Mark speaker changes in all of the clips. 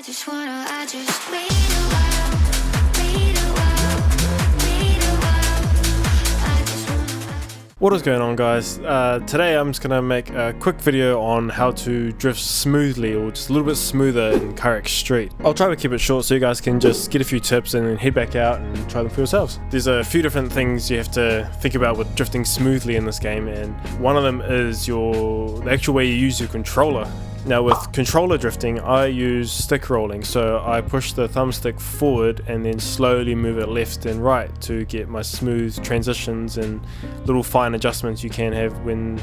Speaker 1: I just wait a while, wait a while, wait a while. I just wanna.
Speaker 2: What is going on, guys? Today I'm just gonna make a quick video on how to drift smoothly, or just a little bit smoother in CarX Street. I'll try to keep it short so you guys can just get a few tips and then head back out and try them for yourselves. There's a few different things you have to think about with drifting smoothly in this game, and one of them is the actual way you use your controller. Now with controller drifting, I use stick rolling, so I push the thumbstick forward and then slowly move it left and right to get my smooth transitions and little fine adjustments you can have when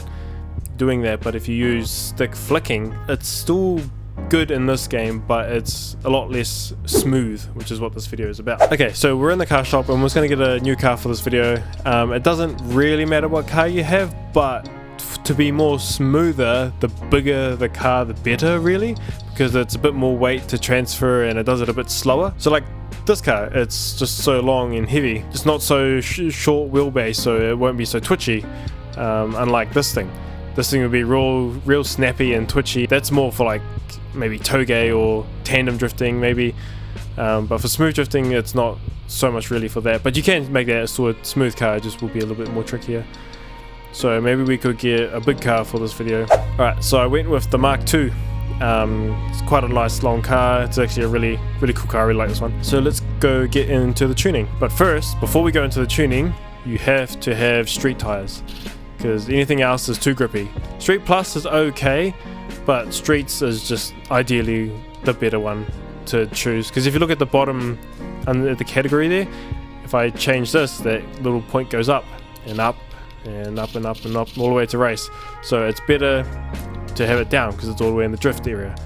Speaker 2: doing that. But if you use stick flicking, it's still good in this game, but it's a lot less smooth, which is what this video is about. Okay, so we're in the car shop and we're just going to get a new car for this video. It doesn't really matter what car you have, but to be more smoother, the bigger the car the better, really, because it's a bit more weight to transfer and it does it a bit slower. So like this car, it's just so long and heavy, just not so short wheelbase, so it won't be so twitchy, unlike this thing. This thing will be real snappy and twitchy. That's more for like maybe toge or tandem drifting maybe, but for smooth drifting it's not so much really for that, but you can make that a sort of smooth car. It just will be a little bit more trickier. So maybe we could get a big car for this video. Alright, so I went with the Mark II. It's quite a nice long car. It's actually a really cool car. I really like this one. So let's go get into the tuning. But first, before we go into the tuning, you have to have street tires, because anything else is too grippy. Street Plus is okay, but Streets is just ideally the better one to choose. Because if you look at the bottom under the category there, if I change this, that little point goes up and up and up and up and up all the way to race. So it's better to have it down because it's all the way in the drift area.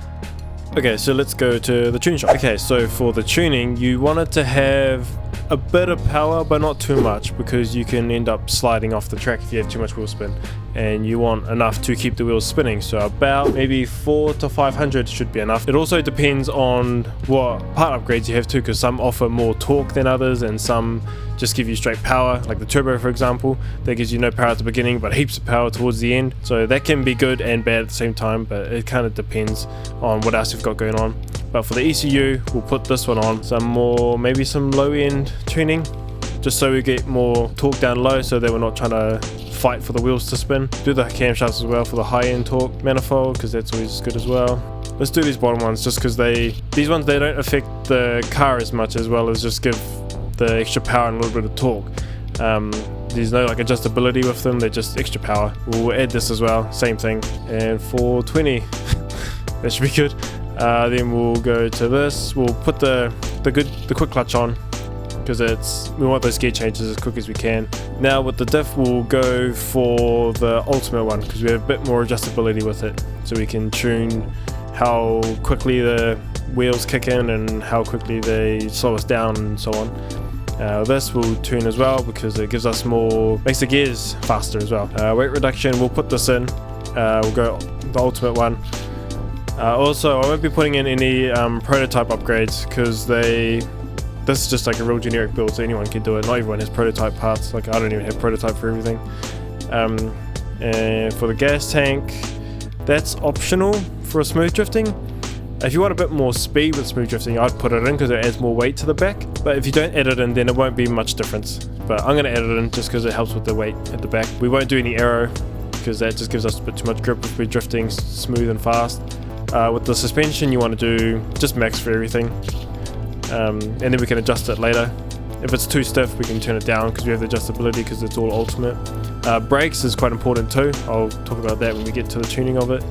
Speaker 2: Okay, so let's go to the tuning shop. Okay, so for the tuning, you want it to have a bit of power but not too much, because you can end up sliding off the track if you have too much wheel spin, and you want enough to keep the wheels spinning. So about maybe 400 to 500 should be enough. It also depends on what part upgrades you have too, because some offer more torque than others and some just give you straight power, like the turbo for example. That gives you no power at the beginning but heaps of power towards the end, so that can be good and bad at the same time, but it kind of depends on what else you've got going on. But for the ECU, we'll put this one on maybe some low end tuning, just so we get more torque down low, so that we're not trying to fight for the wheels to spin. Do the camshafts as well for the high end torque manifold, because that's always good as well. Let's do these bottom ones just because these ones don't affect the car as much, as well as just give the extra power and a little bit of torque. There's no like adjustability with them, they're just extra power. We'll add this as well, same thing, and for 20 that should be good. Then we'll go to this. We'll put the quick clutch on, because we want those gear changes as quick as we can. Now with the diff, we'll go for the ultimate one, because we have a bit more adjustability with it, so we can tune how quickly the wheels kick in and how quickly they slow us down and so on. This will tune as well, because it gives us makes the gears faster as well. Weight reduction, we'll put this in. We'll go the ultimate one. Also, I won't be putting in any prototype upgrades, because this is just like a real generic build, so anyone can do it. Not everyone has prototype parts. Like I don't even have prototype for everything. And for the gas tank, that's optional for smooth drifting. If you want a bit more speed with smooth drifting, I'd put it in because it adds more weight to the back. But if you don't add it in, then it won't be much difference. But I'm going to add it in just because it helps with the weight at the back. We won't do any aero, because that just gives us a bit too much grip if we're drifting smooth and fast. With the suspension, you want to do just max for everything, and then we can adjust it later. If it's too stiff, we can turn it down because we have the adjustability, because it's all ultimate. Brakes is quite important too. I'll talk about that when we get to the tuning of it.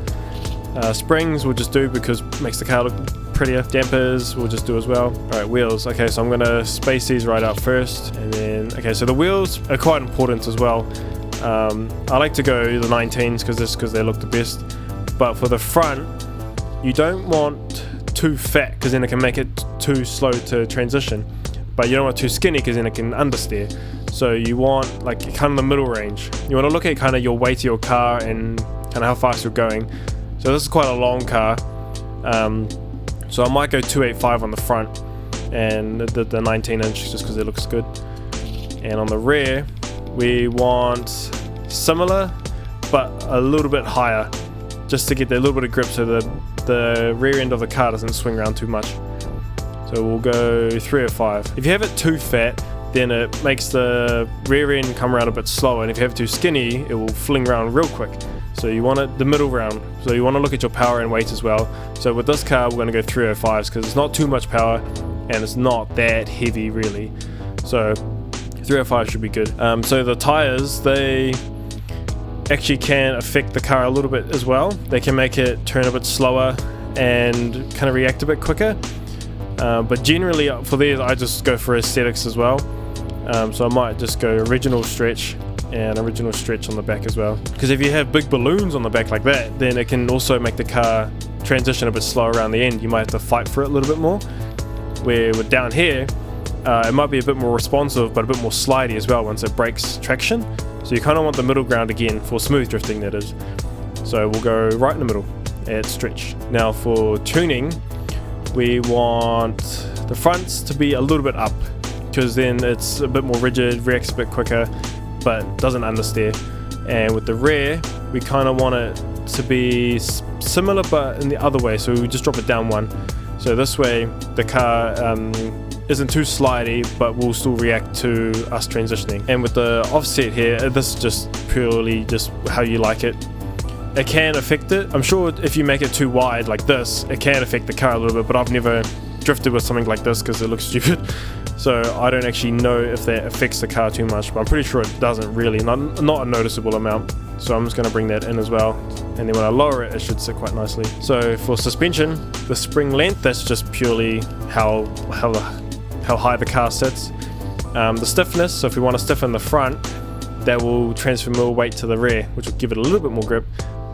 Speaker 2: Springs we'll just do because it makes the car look prettier. Dampers we'll just do as well. Alright, wheels. Okay, so I'm going to space these right out first, and then okay, so the wheels are quite important as well. I like to go the 19s because they look the best, but for the front you don't want too fat, because then it can make it too slow to transition, but you don't want too skinny because then it can understeer. So you want like kind of the middle range. You want to look at kind of your weight of your car and kind of how fast you're going. So this is quite a long car, so I might go 285 on the front and the 19 inch just because it looks good. And on the rear we want similar but a little bit higher, just to get that little bit of grip, so the the rear end of the car doesn't swing around too much. So we'll go 305. If you have it too fat, then it makes the rear end come around a bit slower, and if you have it too skinny, it will fling around real quick. So you want it the middle round. So you want to look at your power and weight as well. So with this car, we're going to go 305s because it's not too much power and it's not that heavy really. So 305 should be good. So the tires, they actually can affect the car a little bit as well. They can make it turn a bit slower and kind of react a bit quicker. But generally for these, I just go for aesthetics as well. So I might just go original stretch and original stretch on the back as well. Because if you have big balloons on the back like that, then it can also make the car transition a bit slower around the end. You might have to fight for it a little bit more. Where with down here, it might be a bit more responsive, but a bit more slidey as well once it breaks traction. So you kind of want the middle ground again for smooth drifting, that is. So we'll go right in the middle at stretch. Now for tuning, we want the fronts to be a little bit up, because then it's a bit more rigid, reacts a bit quicker, but doesn't understeer. And with the rear, we kind of want it to be similar but in the other way, so we just drop it down one. So this way the car isn't too slidey, but will still react to us transitioning. And with the offset here, this is just purely just how you like it. It can affect it. I'm sure if you make it too wide like this, it can affect the car a little bit, but I've never drifted with something like this because it looks stupid. So I don't actually know if that affects the car too much, but I'm pretty sure it doesn't really, not a noticeable amount. So I'm just going to bring that in as well. And then when I lower it, it should sit quite nicely. So for suspension, the spring length, that's just purely how high the car sits. The stiffness, so if we want to stiffen the front, that will transfer more weight to the rear, which will give it a little bit more grip,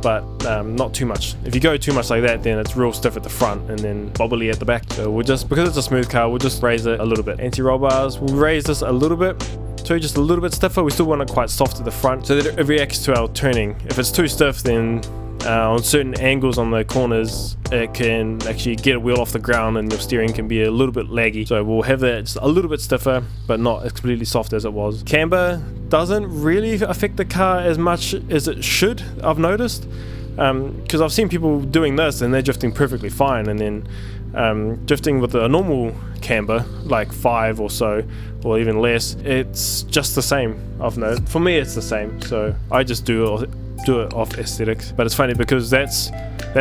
Speaker 2: but not too much. If you go too much like that, then it's real stiff at the front and then bobbly at the back. So we'll just, because it's a smooth car, we'll just raise it a little bit. Anti-roll bars, we'll raise this a little bit, so just a little bit stiffer. We still want it quite soft at the front, so that it reacts to our turning. If it's too stiff, then on certain angles on the corners, it can actually get a wheel off the ground and your steering can be a little bit laggy. So we'll have that just a little bit stiffer, but not as completely soft as it was. Camber doesn't really affect the car as much as it should, I've noticed, because I've seen people doing this and they're drifting perfectly fine, and then drifting with a normal camber, like 5 or so, or even less, it's just the same. I've noticed. For me, it's the same, so I just do it off aesthetics. But it's funny because that's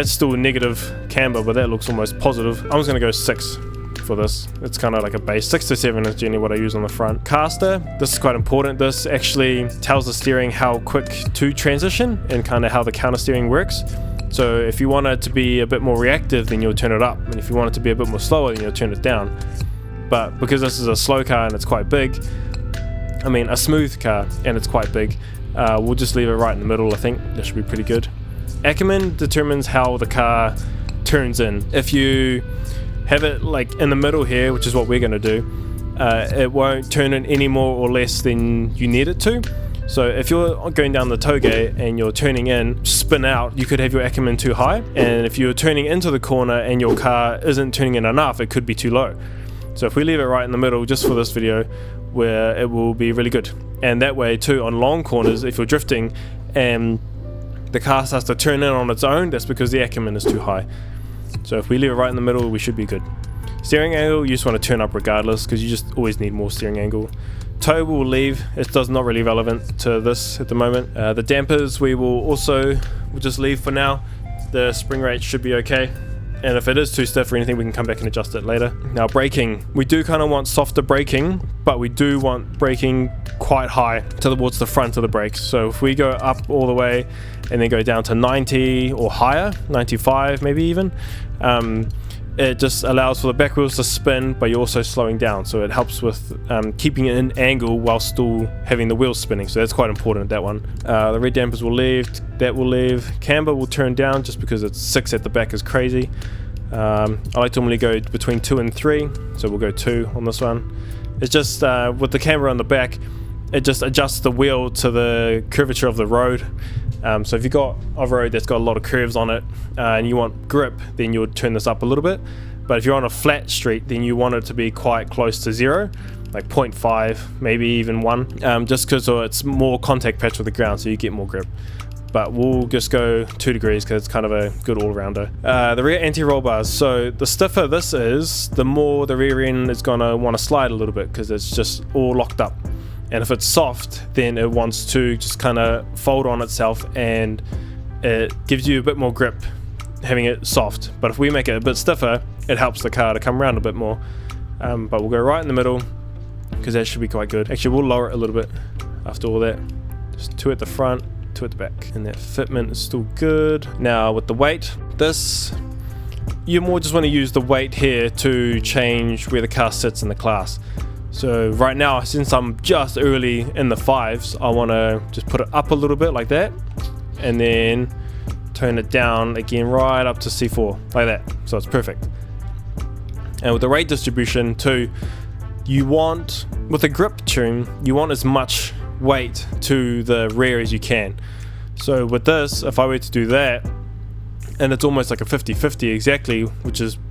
Speaker 2: still a negative camber, but that looks almost positive. I'm just gonna go 6 for this. It's kind of like a base. 6 to 7 is generally what I use on the front. Caster, this is quite important. This actually tells the steering how quick to transition and kind of how the counter steering works. So if you want it to be a bit more reactive, then you'll turn it up, and if you want it to be a bit more slower, then you'll turn it down. But because this is a slow car and it's quite big, I mean a smooth car and it's quite big, we'll just leave it right in the middle. I think that should be pretty good. Ackerman determines how the car turns in. If you have it like in the middle here, which is what we're going to do, it won't turn in any more or less than you need it to. So if you're going down the tow gate and you're turning in, spin out, you could have your Ackerman too high, and if you're turning into the corner and your car isn't turning in enough, it could be too low. So if we leave it right in the middle just for this video, where it will be really good. And that way too, on long corners, if you're drifting and the car starts to turn in on its own, that's because the Ackerman is too high. So if we leave it right in the middle, we should be good. Steering angle, you just want to turn up regardless, because you just always need more steering angle. Toe we'll leave, it does not really relevant to this at the moment. The dampers we'll just leave for now. The spring rate should be okay, and if it is too stiff or anything, we can come back and adjust it later. Now braking, we do kind of want softer braking, but we do want braking quite high towards the front of the brakes. So if we go up all the way and then go down to 90 or higher, 95 maybe even, it just allows for the back wheels to spin, but you're also slowing down, so it helps with keeping it in angle while still having the wheels spinning. So that's quite important, that one. The rear dampers will leave, that will leave. Camber will turn down just because it's 6 at the back is crazy. I like to normally go between 2 and 3, so we'll go 2 on this one. It's just with the camber on the back, it just adjusts the wheel to the curvature of the road. So if you've got a road that's got a lot of curves on it and you want grip, then you would turn this up a little bit. But if you're on a flat street, then you want it to be quite close to 0, like 0.5, maybe even 1, just because it's more contact patch with the ground, so you get more grip. but we'll just go 2 degrees because it's kind of a good all-rounder. The rear anti-roll bars, so the stiffer this is, the more the rear end is going to want to slide a little bit because it's just all locked up. And if it's soft, then it wants to just kind of fold on itself, and it gives you a bit more grip having it soft. But if we make it a bit stiffer, it helps the car to come around a bit more. But we'll go right in the middle because that should be quite good. Actually, we'll lower it a little bit after all that. Just 2 at the front, 2 at the back, and that fitment is still good. Now with the weight, this, you more just want to use the weight here to change where the car sits in the class. So right now, since I'm just early in the 5s, I want to just put it up a little bit like that, and then turn it down again right up to C4 like that. So it's perfect. And with the weight distribution too, you want, with a grip tune, you want as much weight to the rear as you can. So with this, if I were to do that, and it's almost like a 50-50 exactly,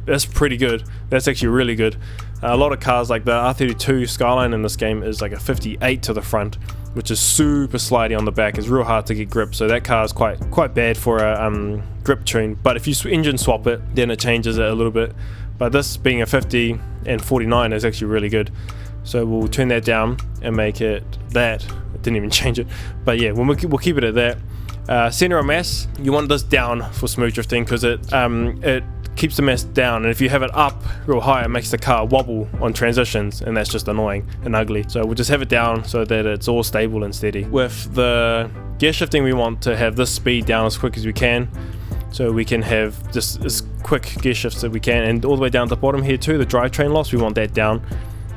Speaker 2: that's pretty good. That's actually really good. A lot of cars like the R32 Skyline in this game is like a 58 to the front, which is super slidey on the back. It's real hard to get grip, so that car is quite bad for a grip tune. But if you engine swap it, then it changes it a little bit. But this being a 50 and 49 is actually really good. So we'll turn that down and make it that. I didn't even change it, but yeah, we'll keep it at that. Center of mass, you want this down for smooth drifting because it keeps the mass down, and if you have it up real high, it makes the car wobble on transitions, and that's just annoying and ugly. So we'll just have it down so that it's all stable and steady. With the gear shifting, we want to have this speed down as quick as we can, so we can have just as quick gear shifts that we can, and all the way down to the bottom here too, the drivetrain loss, we want that down,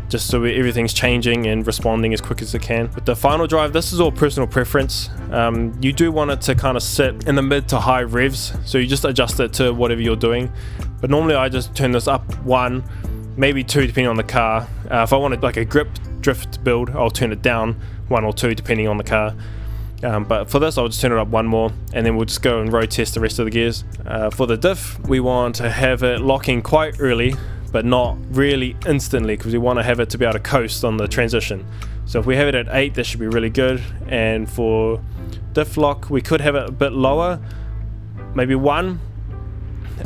Speaker 2: just so everything's changing and responding as quick as it can. With the final drive, this is all personal preference. You do want it to kind of sit in the mid to high revs, so you just adjust it to whatever you're doing. But normally I just turn this up 1, maybe 2 depending on the car. If I wanted like a grip drift build, I'll turn it down 1 or 2 depending on the car. But for this, I'll just turn it up 1 more, and then we'll just go and road test the rest of the gears. For the diff, we want to have it locking quite early, but not really instantly, because we want to have it to be able to coast on the transition. So if we have it at 8, that should be really good. And for diff lock, we could have it a bit lower, maybe 1.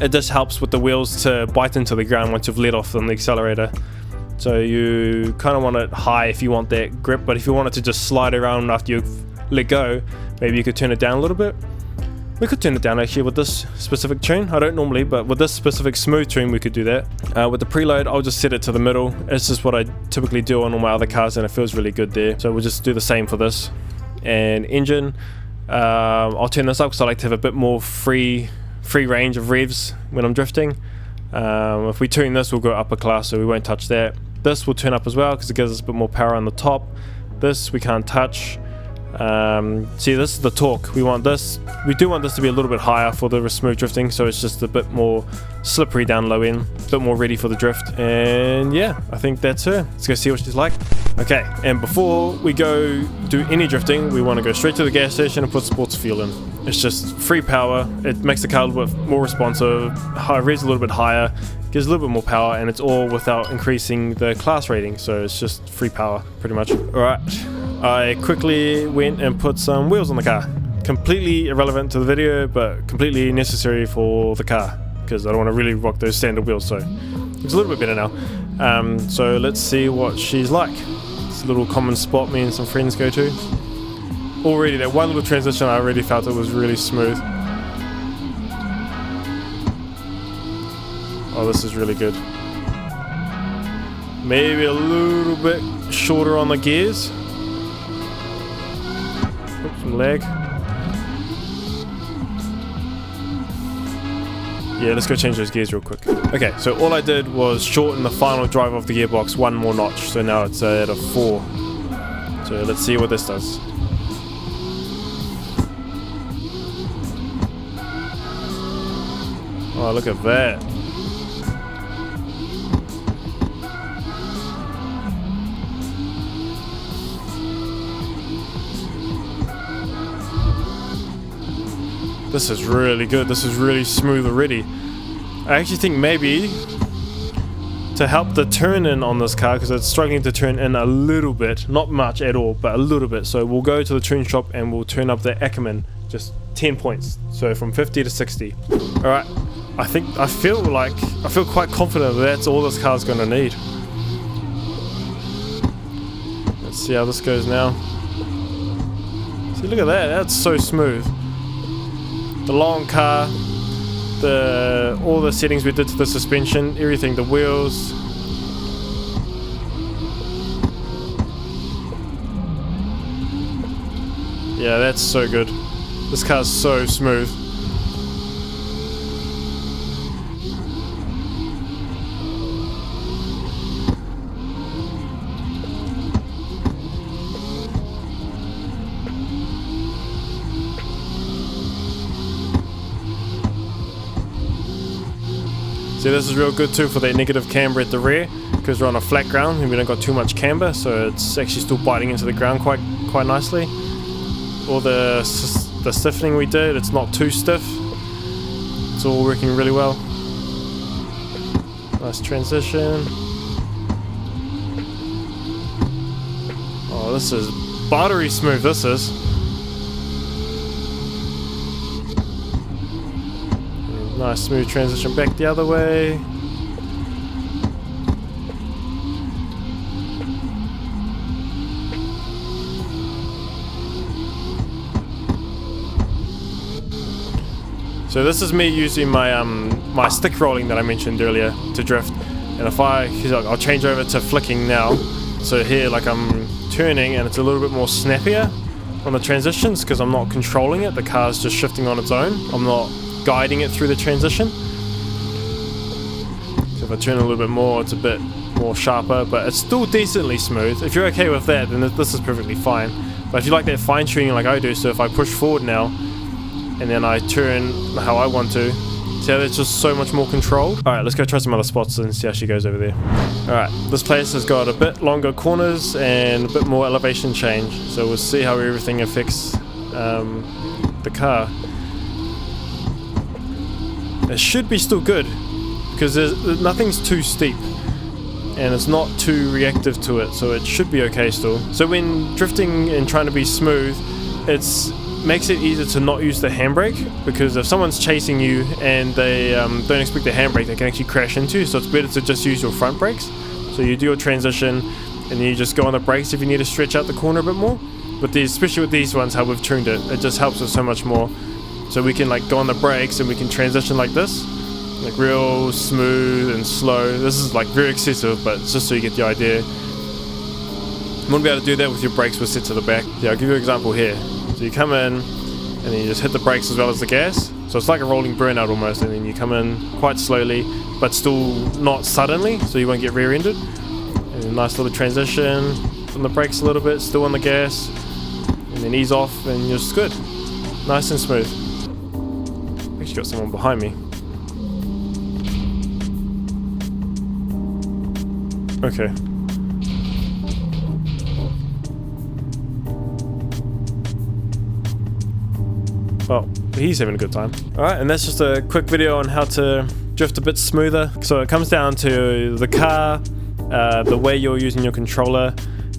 Speaker 2: It just helps with the wheels to bite into the ground once you've let off on the accelerator. So you kind of want it high if you want that grip, but if you want it to just slide around after you've let go, maybe you could turn it down a little bit. We could turn it down actually with this specific tune. I don't normally, but with this specific smooth tune, we could do that. With the preload, I'll just set it to the middle. It's just what I typically do on all my other cars, and it feels really good there. So we'll just do the same for this. And engine, I'll turn this up because I like to have a bit more free range of revs when I'm drifting. If we tune this, we'll go upper class, so we won't touch that. This will turn up as well because it gives us a bit more power on the top. This we can't touch. See, this is the torque. We do want this to be a little bit higher for the smooth drifting, so it's just a bit more slippery down low end, a bit more ready for the drift. And yeah, I think that's her. Let's go see what she's like. Okay, and before we go do any drifting, we want to go straight to the gas station and put sports fuel in. It's just free power. It makes the car a little bit more responsive, revs a little bit higher, gives a little bit more power, and it's all without increasing the class rating, so it's just free power pretty much. Alright, I quickly went and put some wheels on the car. Completely irrelevant to the video, but completely necessary for the car, because I don't want to really rock those standard wheels, so it's a little bit better now. So let's see what she's like. It's a little common spot me and some friends go to. Already, that one little transition, I already felt it was really smooth. Oh, this is really good. Maybe a little bit shorter on the gears. Oops, some lag. Yeah, let's go change those gears real quick. Okay, so all I did was shorten the final drive of the gearbox 1 more notch, so now it's at a 4. So let's see what this does. Oh, look at that. This is really good. This is really smooth already. I actually think maybe to help the turn in on this car, because it's struggling to turn in a little bit, not much at all, but a little bit. So we'll go to the tune shop and we'll turn up the Ackerman just 10 points. So from 50 to 60. Alright, I feel quite confident that that's all this car's gonna need. Let's see how this goes now. See, look at that, that's so smooth. The long car, all the settings we did to the suspension, everything, the wheels. Yeah, that's so good. This car's so smooth. See, this is real good too for that negative camber at the rear, because we're on a flat ground and we don't got too much camber, so it's actually still biting into the ground quite nicely. All the stiffening we did, it's not too stiff. It's all working really well. Nice transition. Oh, this is buttery smooth, this is. Nice smooth transition back the other way. So this is me using my my stick rolling that I mentioned earlier to drift, and if I'll change over to flicking now. So here, like, I'm turning and it's a little bit more snappier on the transitions because I'm not controlling it. The car's just shifting on its own. I'm not guiding it through the transition. So if I turn a little bit more, it's a bit more sharper, but it's still decently smooth. If you're okay with that, then this is perfectly fine. But if you like that fine tuning like I do, so if I push forward now and then I turn how I want to, see how there's just so much more control. Alright, let's go try some other spots and see how she goes over there. Alright, this place has got a bit longer corners and a bit more elevation change, so we'll see how everything affects the car. It should be still good because nothing's too steep and it's not too reactive to it, so it should be okay still. So when drifting and trying to be smooth, it makes it easier to not use the handbrake, because if someone's chasing you and they don't expect the handbrake, they can actually crash into you, so it's better to just use your front brakes. So you do your transition and then you just go on the brakes if you need to stretch out the corner a bit more. But especially with these ones, how we've tuned it, it just helps us so much more. So we can like go on the brakes and we can transition like this, like real smooth and slow. This is like very excessive, but it's just so you get the idea. You won't be able to do that with your brakes were set to the back. Yeah, I'll give you an example here. So you come in and then you just hit the brakes as well as the gas. So it's like a rolling burnout almost, and then you come in quite slowly, but still not suddenly, so you won't get rear-ended. And a nice little transition from the brakes a little bit, still on the gas, and then ease off and you're just good. Nice and smooth. Actually got someone behind me. Okay. Well, he's having a good time. Alright, and that's just a quick video on how to drift a bit smoother. So it comes down to the car, the way you're using your controller,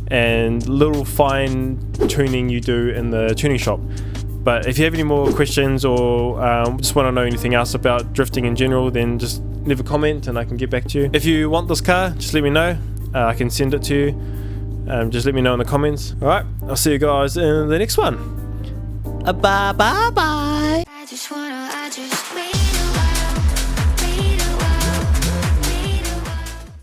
Speaker 2: and little fine tuning you do in the tuning shop. But if you have any more questions or just want to know anything else about drifting in general, then just leave a comment and I can get back to you. If you want this car, just let me know. I can send it to you. Just let me know in the comments. Alright, I'll see you guys in the next one. Bye bye bye.
Speaker 1: I just